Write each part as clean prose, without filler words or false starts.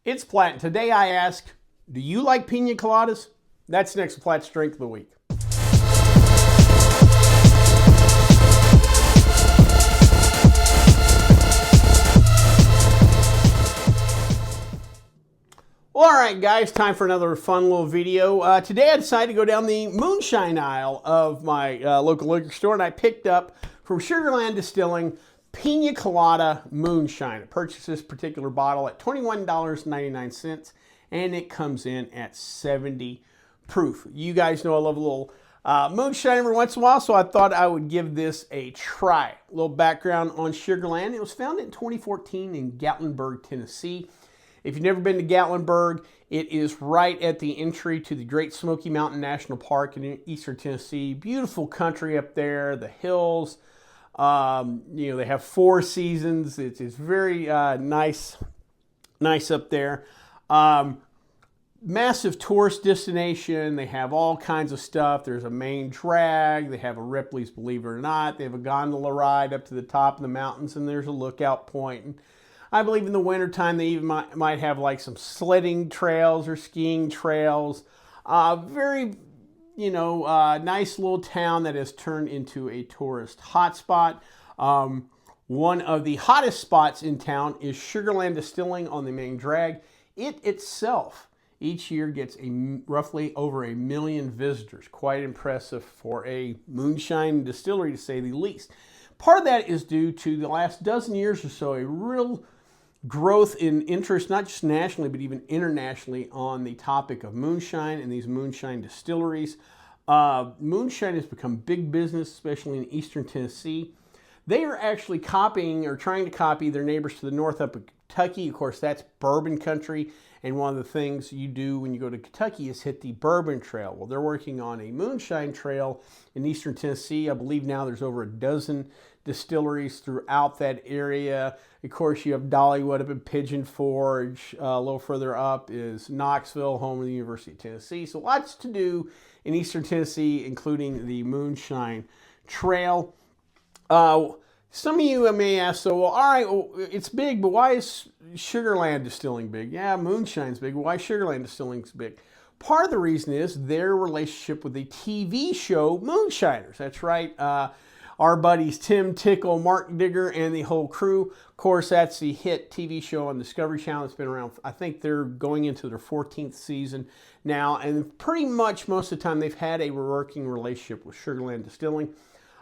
It's Platt, and today I ask, do you like pina coladas? That's next to Platt's Drink of the Week. Well, all right, guys, time for another fun little video. Today I decided to go down the moonshine aisle of my local liquor store, and I picked up from Sugarland Distilling Pina Colada Moonshine. I purchased this particular bottle at $21.99, and it comes in at 70 proof. You guys know I love a little moonshine every once in a while, so I thought I would give this a try. A little background on Sugarland. It was founded in 2014 in Gatlinburg, Tennessee. If you've never been to Gatlinburg, it is right at the entry to the Great Smoky Mountain National Park in eastern Tennessee. Beautiful country up there, the hills. They have 4 seasons. It's very nice up there. Massive tourist destination. They have all kinds of stuff. There's a main drag. They have a Ripley's, believe it or not. They have a gondola ride up to the top of the mountains, and there's a lookout point. And I believe in the wintertime they even might have like some sledding trails or skiing trails. Very nice little town that has turned into a tourist hotspot. One of the hottest spots in town is Sugarland Distilling on the main drag. It itself each year gets roughly over 1 million visitors. Quite impressive for a moonshine distillery, to say the least. Part of that is due to the last dozen years or so, a real growth in interest, not just nationally, but even internationally, on the topic of moonshine and these moonshine distilleries. Moonshine has become big business, especially in eastern Tennessee. They are actually copying or trying to copy their neighbors to the north up in Kentucky. Of course, that's bourbon country, and one of the things you do when you go to Kentucky is hit the bourbon trail. Well, they're working on a moonshine trail in eastern Tennessee. I believe now there's over a dozen distilleries throughout that area. Of course, you have Dollywood up in Pigeon Forge. A little further up is Knoxville, home of the University of Tennessee. So lots to do in eastern Tennessee, including the moonshine trail. Some of you may ask, so, well, all right, well, it's big, but why is Sugarland Distilling big? Yeah, moonshine's big, but why Sugarland Distilling's big? Part of the reason is their relationship with the TV show Moonshiners. That's right. Our buddies Tim Tickle, Mark Digger, and the whole crew. Of course, that's the hit TV show on Discovery Channel. It's been around, I think they're going into their 14th season now, and pretty much most of the time they've had a working relationship with Sugarland Distilling.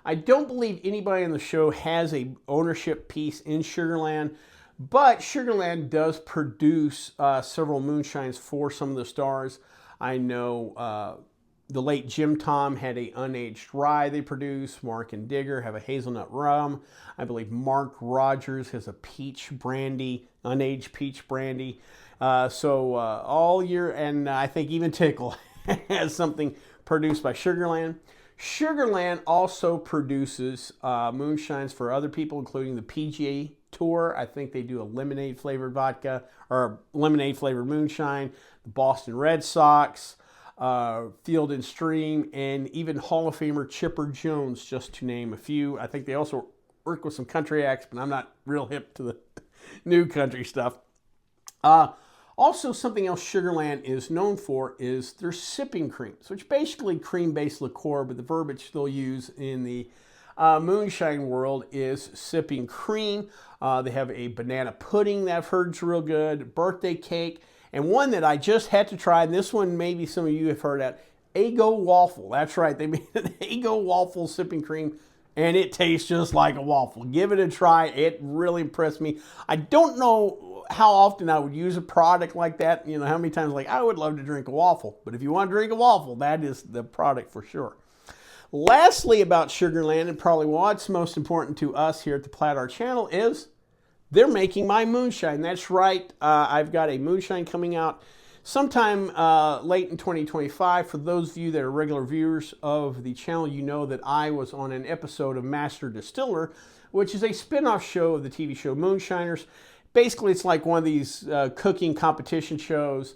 I don't believe anybody on the show has a ownership piece in Sugarland, but Sugarland does produce several moonshines for some of the stars. I know the late Jim Tom had a unaged rye they produce. Mark and Digger have a hazelnut rum. I believe Mark Rogers has a peach brandy, unaged peach brandy. All year, and I think even Tickle has something produced by Sugarland. Sugarland also produces moonshines for other people, including the PGA Tour. I think they do a lemonade flavored vodka or lemonade flavored moonshine. The Boston Red Sox, Field and Stream, and even Hall of Famer Chipper Jones, just to name a few. I think they also work with some country acts, but I'm not real hip to the new country stuff. Also, something else Sugarland is known for is their sipping creams, which basically cream-based liqueur, but the verbiage they'll use in the moonshine world is sipping cream. They have a banana pudding that I've heard is real good, birthday cake, and one that I just had to try, and this one maybe some of you have heard of, Eggo waffle. That's right, they made an Eggo waffle sipping cream, and it tastes just like a waffle. Give it a try. It really impressed me. I don't know how often I would use a product like that. You know, how many times like, I would love to drink a waffle. But if you want to drink a waffle, that is the product for sure. Lastly about Sugarland, and probably what's most important to us here at the Platt Art channel, is they're making my moonshine. That's right. I've got a moonshine coming out sometime late in 2025. For those of you that are regular viewers of the channel, you know that I was on an episode of Master Distiller, which is a spin-off show of the TV show Moonshiners. Basically, it's like one of these cooking competition shows.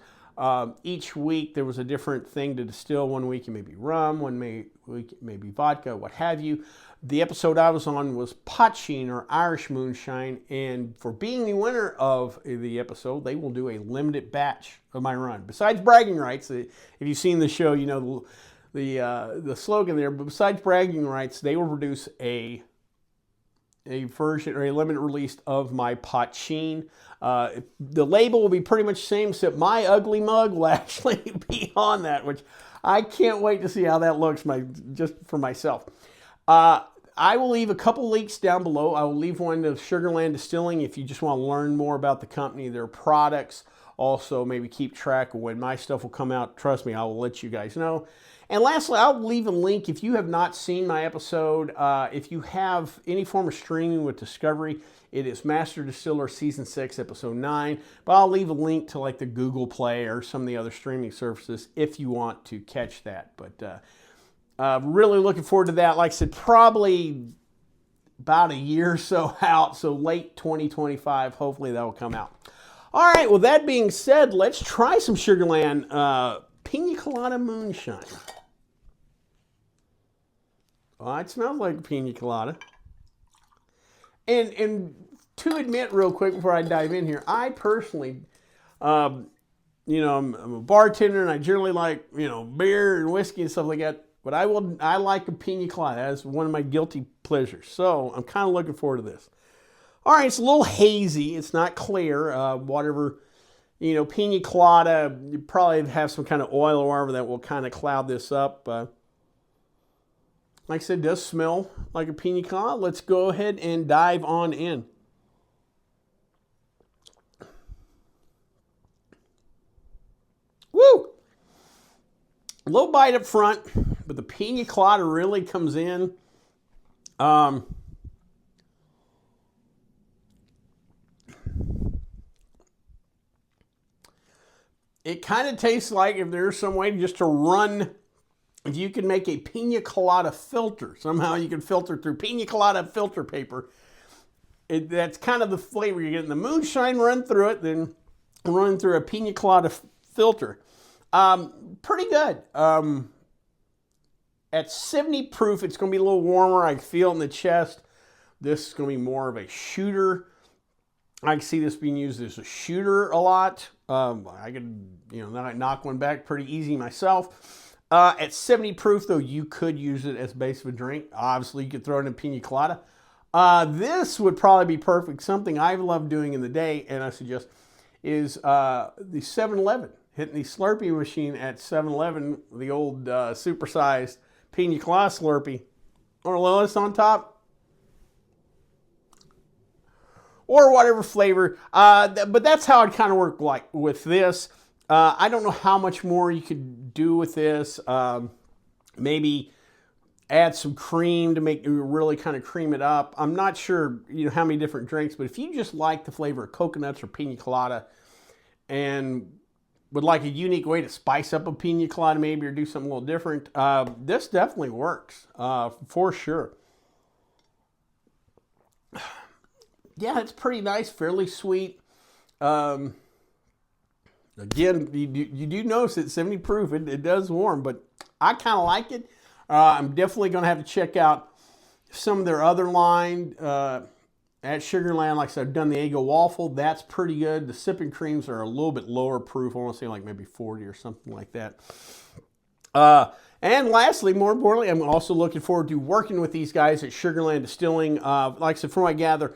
Each week there was a different thing to distill. One week it may be rum, one week it may be vodka, what have you. The episode I was on was Potsheen, or Irish Moonshine, and for being the winner of the episode, they will do a limited batch of my run. Besides bragging rights, if you've seen the show, you know the slogan there, but besides bragging rights, they will produce a version or a limited release of my Potsheen. The label will be pretty much the same, except my ugly mug will actually be on that, which I can't wait to see how that looks just for myself. I will leave a couple links down below. I will leave one to Sugarland Distilling if you just want to learn more about the company, their products. Also, maybe keep track of when my stuff will come out. Trust me, I will let you guys know. And lastly, I'll leave a link if you have not seen my episode. If you have any form of streaming with Discovery, it is Master Distiller Season 6, Episode 9. But I'll leave a link to like the Google Play or some of the other streaming services if you want to catch that. But really looking forward to that. Like I said, probably about a year or so out. So late 2025, hopefully that will come out. All right, well, that being said, let's try some Sugarland Pina Colada Moonshine. Oh, it smells like a Pina Colada. And to admit real quick before I dive in here, I personally, you know, I'm a bartender and I generally like, you know, beer and whiskey and stuff like that. But I like a Pina Colada. That's one of my guilty pleasures. So I'm kind of looking forward to this. All right, it's a little hazy. It's not clear. Whatever, you know, Pina Colada, you probably have some kind of oil or whatever that will kind of cloud this up. Like I said, it does smell like a Pina Colada. Let's go ahead and dive on in. Woo! A little bite up front, but the Pina Colada really comes in. It kind of tastes like if there's some way just to run, if you can make a Pina Colada filter, somehow you can filter through Pina Colada filter paper. That's kind of the flavor you're getting. The moonshine run through it, then run through a Pina Colada filter. Pretty good. At 70 proof, it's going to be a little warmer. I feel it in the chest. This is going to be more of a shooter. I can see this being used as a shooter a lot. I could, you know, knock one back pretty easy myself. At 70 proof, though, you could use it as base of a drink. Obviously, you could throw it in a Pina Colada. This would probably be perfect. Something I love doing in the day, and I suggest, is the 7-Eleven. Hitting the Slurpee machine at 7-Eleven, the old supersized Pina Colada Slurpee, or lettuce on top, or whatever flavor. But that's how it kind of work like with this. I don't know how much more you could do with this. Maybe add some cream to make really kind of cream it up. I'm not sure, you know, how many different drinks, but if you just like the flavor of coconuts or Pina Colada and would like a unique way to spice up a Pina Colada maybe, or do something a little different, this definitely works for sure. Yeah, it's pretty nice, fairly sweet. Again, you do notice it's 70 proof. It does warm, but I kind of like it. I'm definitely going to have to check out some of their other line at Sugarland. Like I said, I've done the Eggo Waffle. That's pretty good. The sipping creams are a little bit lower proof. I want to say like maybe 40 or something like that. And lastly, more importantly, I'm also looking forward to working with these guys at Sugarland Distilling. Like I said, from what I gather,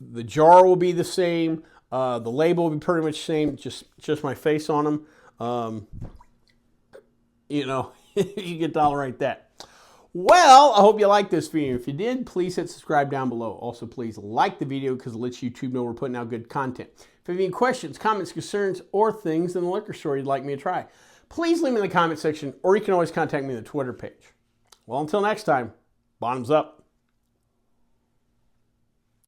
the jar will be the same. The label will be pretty much the same, just my face on them. You know, you can tolerate that. Well, I hope you liked this video. If you did, please hit subscribe down below. Also, please like the video because it lets YouTube know we're putting out good content. If you have any questions, comments, concerns, or things in the liquor store you'd like me to try, please leave me in the comment section, or you can always contact me on the Twitter page. Well, until next time, bottoms up.